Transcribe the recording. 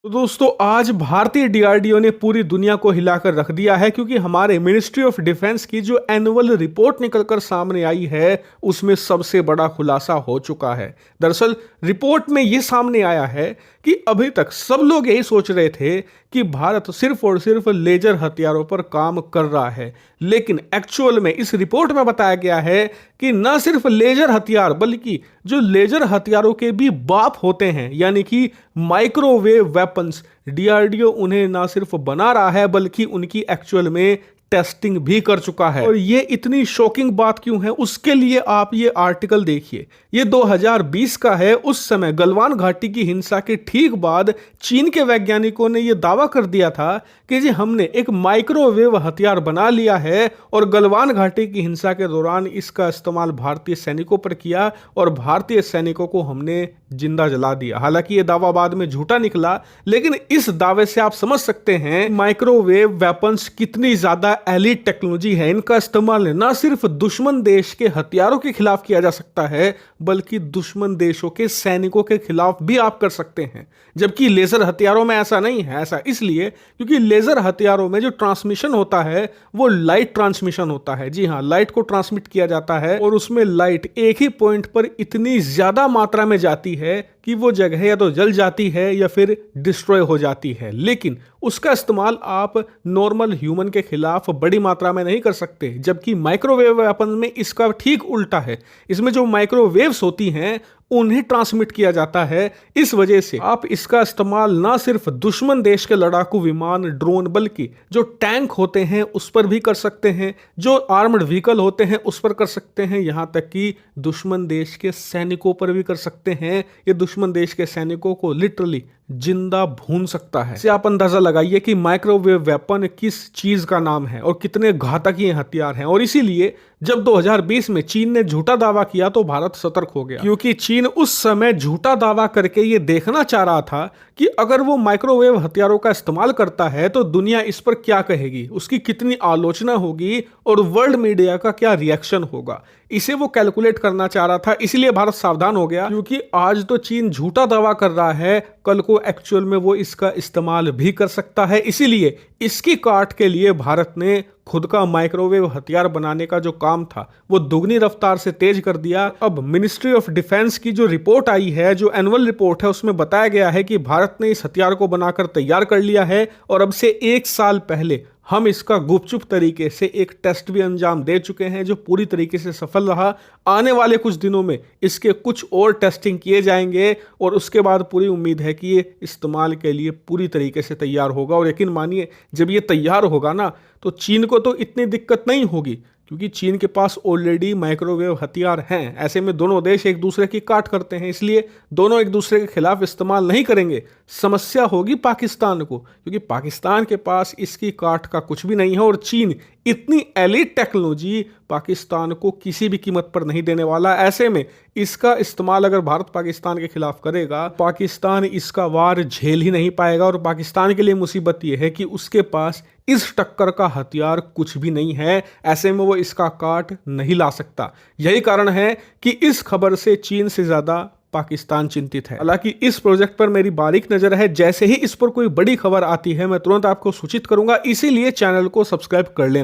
तो दोस्तों आज भारतीय डीआरडीओ ने पूरी दुनिया को हिलाकर रख दिया है क्योंकि हमारे मिनिस्ट्री ऑफ डिफेंस की जो एनुअल रिपोर्ट निकलकर सामने आई है उसमें सबसे बड़ा खुलासा हो चुका है। दरअसल रिपोर्ट में यह सामने आया है कि अभी तक सब लोग यही सोच रहे थे कि भारत सिर्फ और सिर्फ लेजर हथियारों पर काम कर रहा है, लेकिन एक्चुअल में इस रिपोर्ट में बताया गया है कि न सिर्फ लेजर हथियार बल्कि जो लेजर हथियारों के भी बाप होते हैं यानी कि माइक्रोवेव वेपन्स, डीआरडीओ उन्हें ना सिर्फ बना रहा है बल्कि उनकी एक्चुअल में टेस्टिंग भी कर चुका है। और ये इतनी शॉकिंग बात क्यों है उसके लिए आप ये आर्टिकल देखिए। ये 2020 का है। उस समय गलवान घाटी की हिंसा के ठीक बाद चीन के वैज्ञानिकों ने यह दावा कर दिया था कि जी हमने एक माइक्रोवेव हथियार बना लिया है और गलवान घाटी की हिंसा के दौरान इसका इस्तेमाल भारतीय सैनिकों पर किया और भारतीय सैनिकों को हमने जिंदा जला दिया। हालांकि यह दावा बाद में झूठा निकला, लेकिन इस दावे से आप समझ सकते हैं माइक्रोवेव वेपन्स कितनी ज्यादा एलीट टेक्नोलॉजी है। इनका इस्तेमाल न सिर्फ दुश्मन देश के हथियारों के खिलाफ किया जा सकता है बल्कि दुश्मन देशों के सैनिकों के खिलाफ भी आप कर सकते हैं, जबकि लेजर हथियारों में ऐसा नहीं है। ऐसा इसलिए क्योंकि लेजर हथियारों में जो ट्रांसमिशन होता है वो लाइट ट्रांसमिशन होता है। जी हाँ, लाइट को ट्रांसमिट किया जाता है और उसमें लाइट एक ही पॉइंट पर इतनी ज्यादा मात्रा में जाती है कि वो जगह या तो जल जाती है या फिर डिस्ट्रॉय हो जाती है, लेकिन उसका इस्तेमाल आप नॉर्मल ह्यूमन के खिलाफ बड़ी मात्रा में नहीं कर सकते। जबकि माइक्रोवेव वेपन में इसका ठीक उल्टा है। इसमें जो माइक्रोवेव्स होती हैं उन्हें ट्रांसमिट किया जाता है। इस वजह से आप इसका इस्तेमाल ना सिर्फ दुश्मन देश के लड़ाकू विमान, ड्रोन, बल्कि जो टैंक होते हैं उस पर भी कर सकते हैं, जो आर्मड व्हीकल होते हैं उस पर कर सकते हैं, यहां तक कि दुश्मन देश के सैनिकों पर भी कर सकते हैं। ये दुश्मन देश के सैनिकों को लिटरली जिंदा भून सकता है। इससे आप अंदाजा लगाइए कि माइक्रोवेव वेपन किस चीज का नाम है और कितने घातक ये हथियार हैं। और इसीलिए जब 2020 में चीन ने झूठा दावा किया तो भारत सतर्क हो गया, क्योंकि चीन उस समय झूठा दावा करके ये देखना चाह रहा था कि अगर वो माइक्रोवेव हथियारों का इस्तेमाल करता है तो दुनिया इस पर क्या कहेगी, उसकी कितनी आलोचना होगी और वर्ल्ड मीडिया का क्या रिएक्शन होगा। इसे वो कैलकुलेट करना चाह रहा था। इसलिए भारत सावधान हो गया, क्योंकि आज तो चीन झूठा दावा कर रहा है, कल को एक्चुअल में वो इसका इस्तेमाल भी कर सकता है। इसीलिए इसकी काट के लिए भारत ने खुद का माइक्रोवेव हथियार बनाने का जो काम था वो दुगनी रफ्तार से तेज कर दिया। अब मिनिस्ट्री ऑफ डिफेंस की जो रिपोर्ट आई है, जो एनुअल रिपोर्ट है, उसमें बताया गया है कि भारत ने इस हथियार को बनाकर तैयार कर लिया है और अब से 1 साल पहले हम इसका गुपचुप तरीके से एक टेस्ट भी अंजाम दे चुके हैं जो पूरी तरीके से सफल रहा। आने वाले कुछ दिनों में इसके कुछ और टेस्टिंग किए जाएंगे और उसके बाद पूरी उम्मीद है कि ये इस्तेमाल के लिए पूरी तरीके से तैयार होगा। और यकीन मानिए जब ये तैयार होगा ना तो चीन को तो इतनी दिक्कत नहीं होगी, क्योंकि चीन के पास ऑलरेडी माइक्रोवेव हथियार हैं। ऐसे में दोनों देश एक दूसरे की काट करते हैं, इसलिए दोनों एक दूसरे के खिलाफ इस्तेमाल नहीं करेंगे। समस्या होगी पाकिस्तान को, क्योंकि पाकिस्तान के पास इसकी काट का कुछ भी नहीं है और चीन इतनी एलीट टेक्नोलॉजी पाकिस्तान को किसी भी कीमत पर नहीं देने वाला। ऐसे में इसका इस्तेमाल अगर भारत पाकिस्तान के खिलाफ करेगा, पाकिस्तान इसका वार झेल ही नहीं पाएगा। और पाकिस्तान के लिए मुसीबत यह है कि उसके पास इस टक्कर का हथियार कुछ भी नहीं है। ऐसे में वो इसका काट नहीं ला सकता। यही कारण है कि इस खबर से चीन से ज्यादा पाकिस्तान चिंतित है। हालांकि इस प्रोजेक्ट पर मेरी बारीक नजर है। जैसे ही इस पर कोई बड़ी खबर आती है मैं तुरंत आपको सूचित करूंगा, इसीलिए चैनल को सब्सक्राइब कर लेना।